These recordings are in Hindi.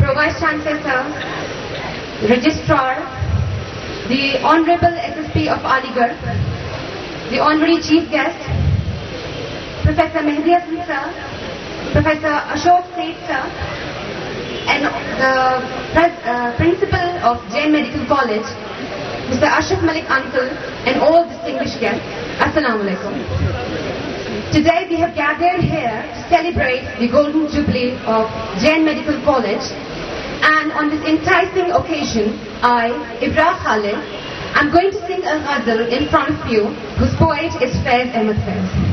Pro Vice Chancellor Sir, Registrar, the Honorable SSP of Aligarh, the Honorary Chief Guest, Professor Mehdi Hasan Sir, Professor Ashok Seth Sir, and the Principal of Jain Medical College, Mr. Ashraf Malik Uncle, and all distinguished guests. Assalamu alaikum. Today we have gathered here to celebrate the Golden Jubilee of Jain Medical College, and on this enticing occasion, I, Ibra Khalid, am going to sing a ghazal in front of you, whose poet is Faiz Ahmed Faiz.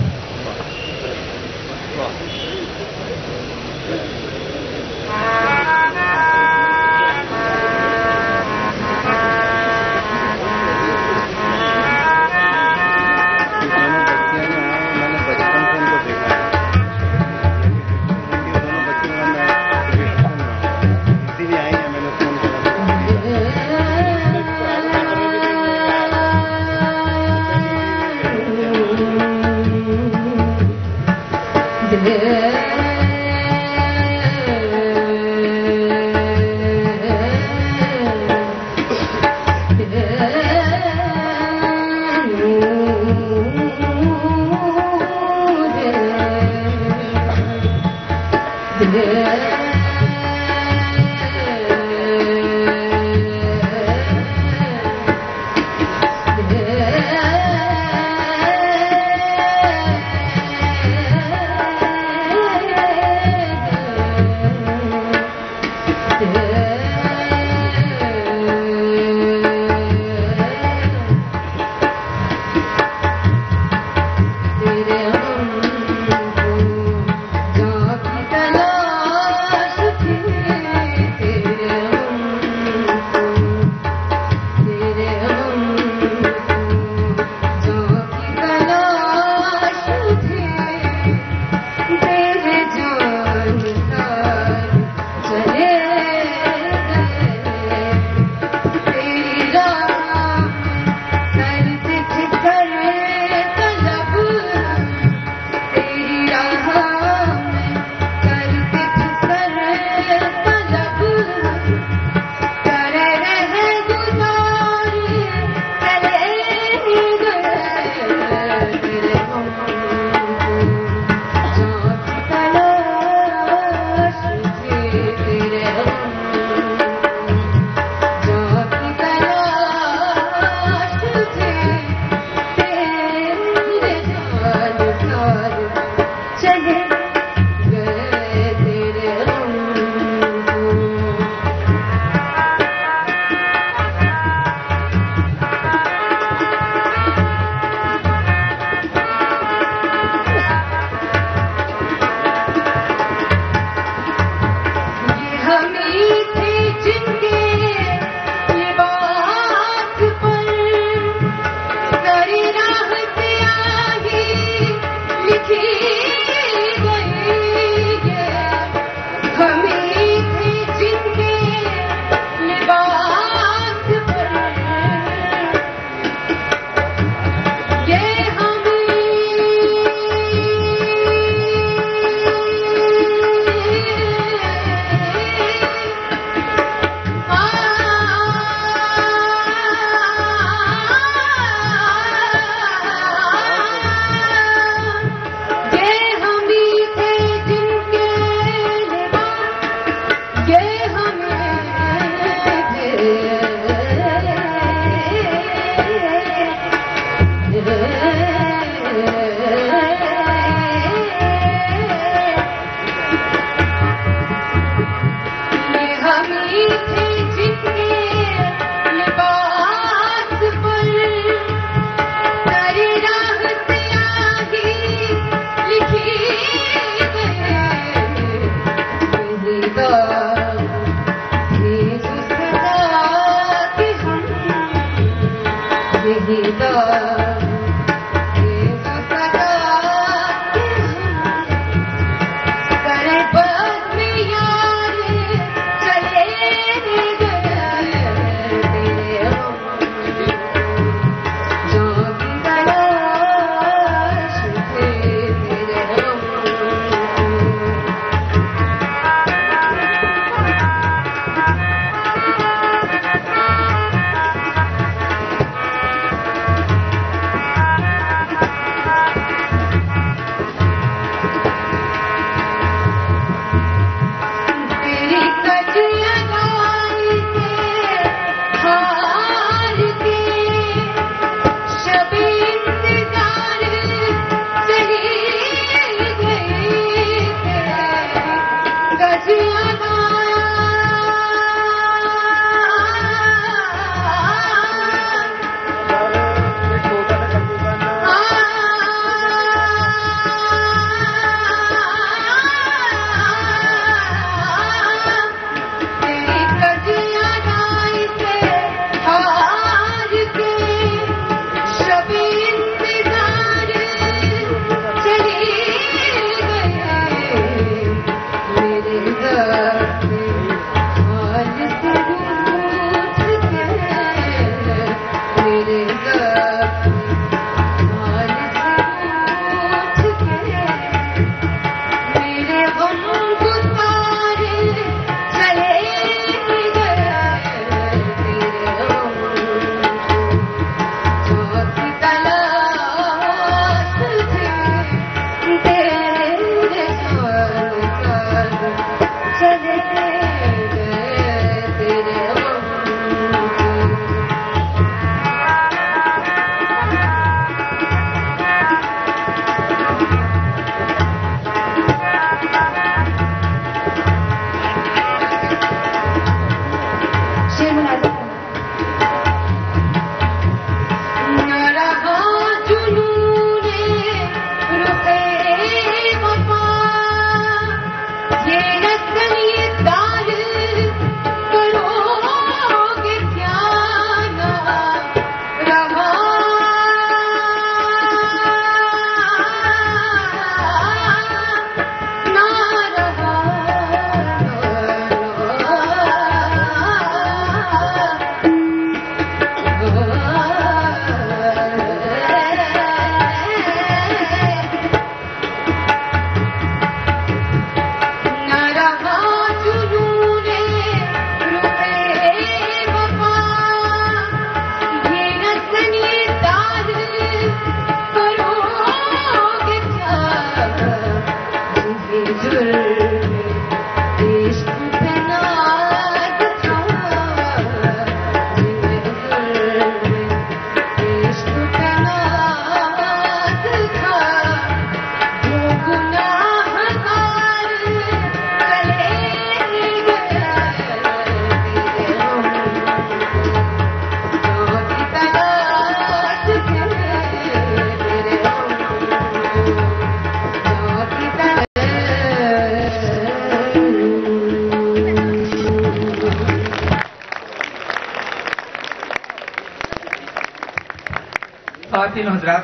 ख़वातीन हज़रात,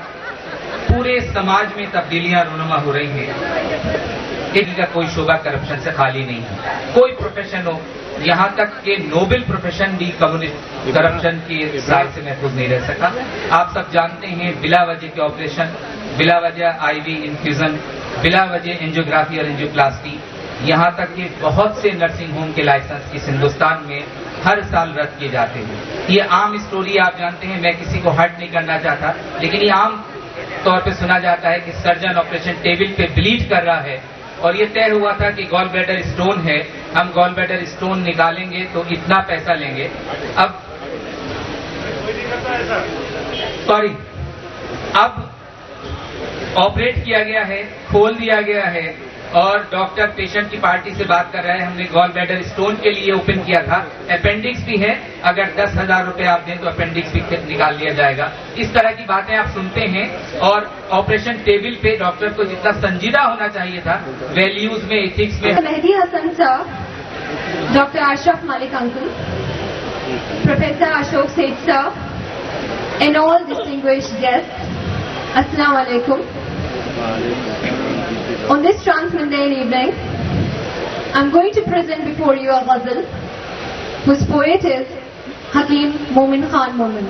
पूरे समाज में तब्दीलियां रूनुमा हो रही हैं। एक का कोई शोबा करप्शन से खाली नहीं है, कोई प्रोफेशन हो, यहाँ तक कि नोबेल प्रोफेशन भी कम्युनिस्ट करप्शन के साय से महफूज नहीं रह सका। आप सब जानते हैं, बिला वजह के ऑपरेशन, बिला वजह आईवी इन्फ्यूजन, बिला वजह एंजियोग्राफी और एंजियोप्लास्टी, यहाँ तक कि बहुत से नर्सिंग होम के लाइसेंस इस हिंदुस्तान में हर साल रद्द किए जाते हैं। ये आम स्टोरी आप जानते हैं, मैं किसी को हर्ट नहीं करना चाहता, लेकिन ये आम तौर पे सुना जाता है कि सर्जन ऑपरेशन टेबल पे ब्लीड कर रहा है और ये तय हुआ था कि गॉल ब्लैडर स्टोन है, हम गॉल ब्लैडर स्टोन निकालेंगे तो इतना पैसा लेंगे। अब ऑपरेट किया गया है, खोल दिया गया है और डॉक्टर पेशेंट की पार्टी से बात कर रहा है, हमने गॉल ब्लैडर स्टोन के लिए ओपन किया था, अपेंडिक्स भी है, अगर 10,000 रुपए आप दें तो अपेंडिक्स भी निकाल लिया जाएगा। इस तरह की बातें आप सुनते हैं और ऑपरेशन टेबल पे डॉक्टर को जितना संजीदा होना चाहिए था वैल्यूज में, एथिक्स में। Mehdi Hasan sir, doctor Ashraf Malik uncle, professor Ashok Seth sir, and all distinguished guests, Assalamu alaikum. On this transmundane evening, I'm going to present before you a ghazal whose poet is Hakim Momin Khan Momin.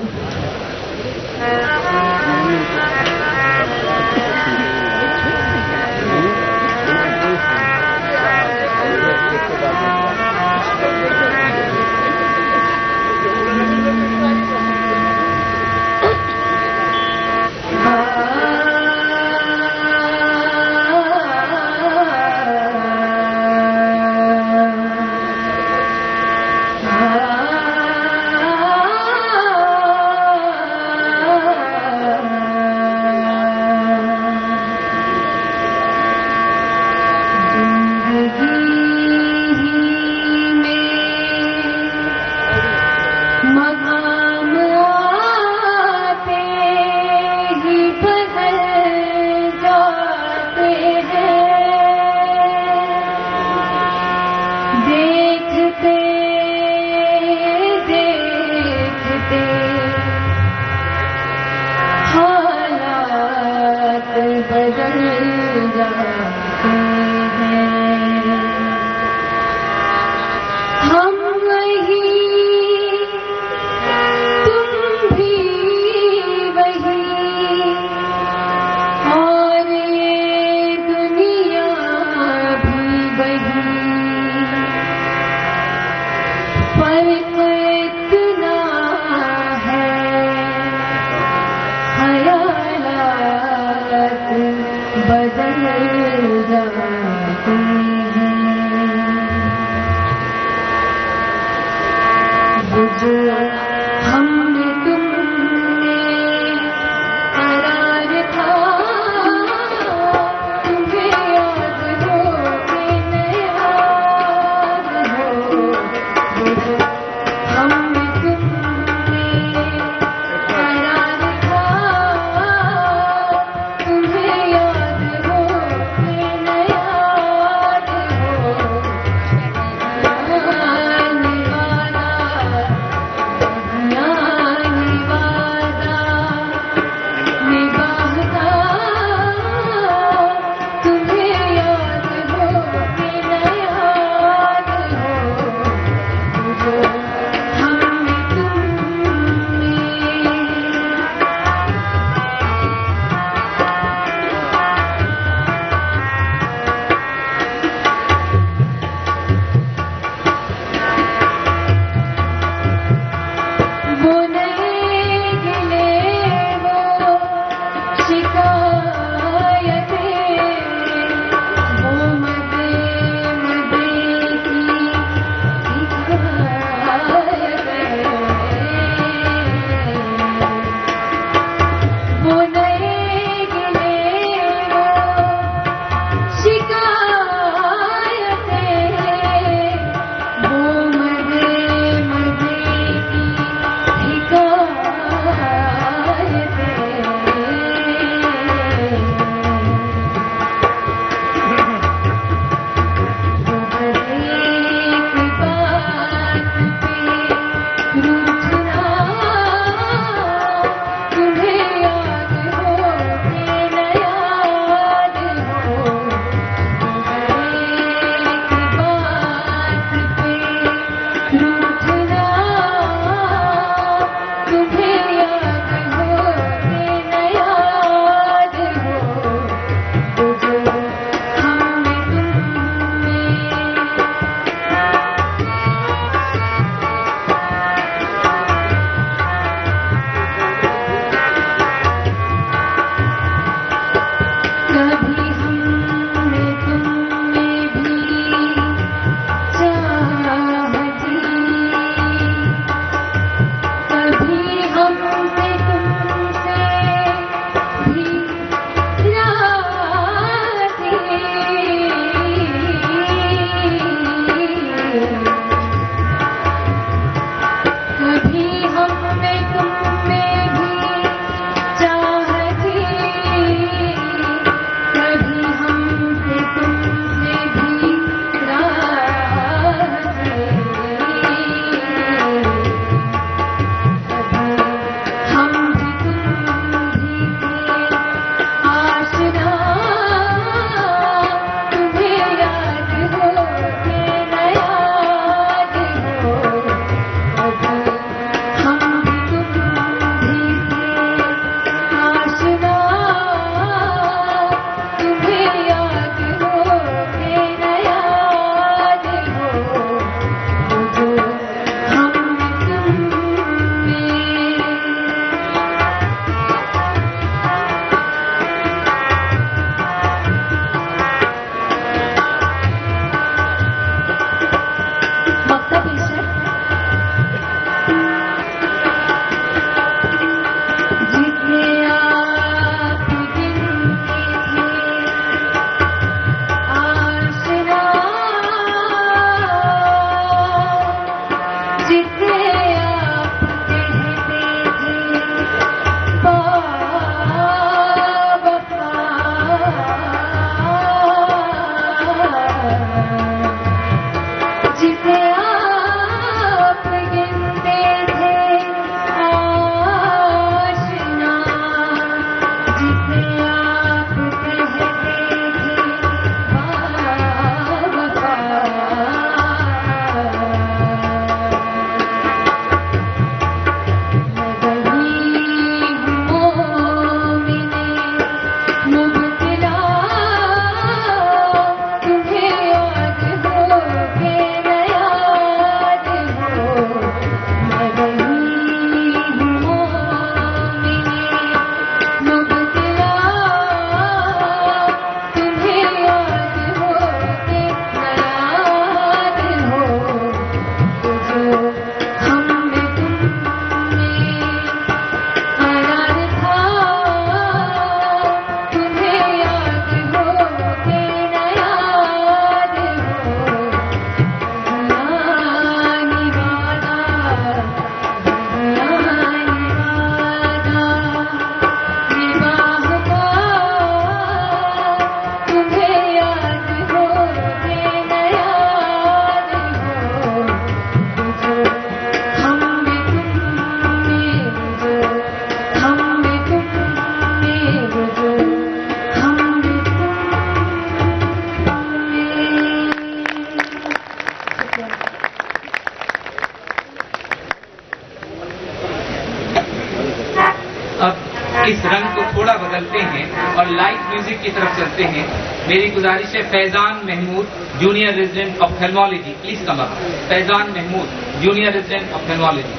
इस रंग को थोड़ा बदलते हैं और लाइट म्यूजिक की तरफ चलते हैं। मेरी गुजारिश है Faizan Mahmood, junior resident of thermology, please come up. Faizan Mahmood, junior resident of thermology.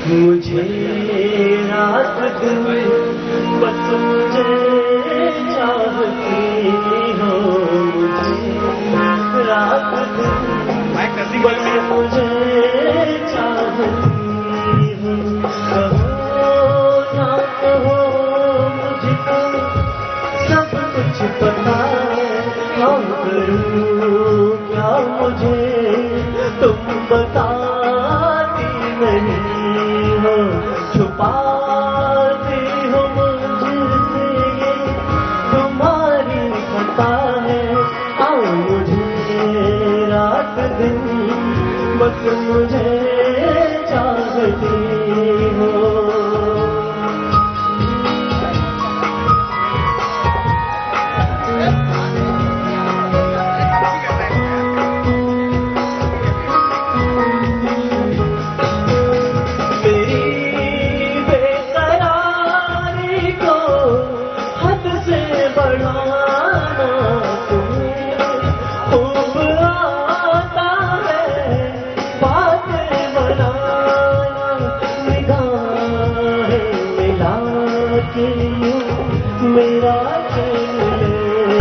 मुझे रात दिन बस मुझे चाहती हो, मुझे रात दिन बस मुझे चाहती हो। कहो ना कहो मुझको सब कुछ पता है, हाँ करूँ क्या मुझे तुम बताती नहीं हो, छुपाती हो मुझसे ये तुम्हारी खता है। आओ मुझे रात दिन बस मुझे चाहती हो। मेरा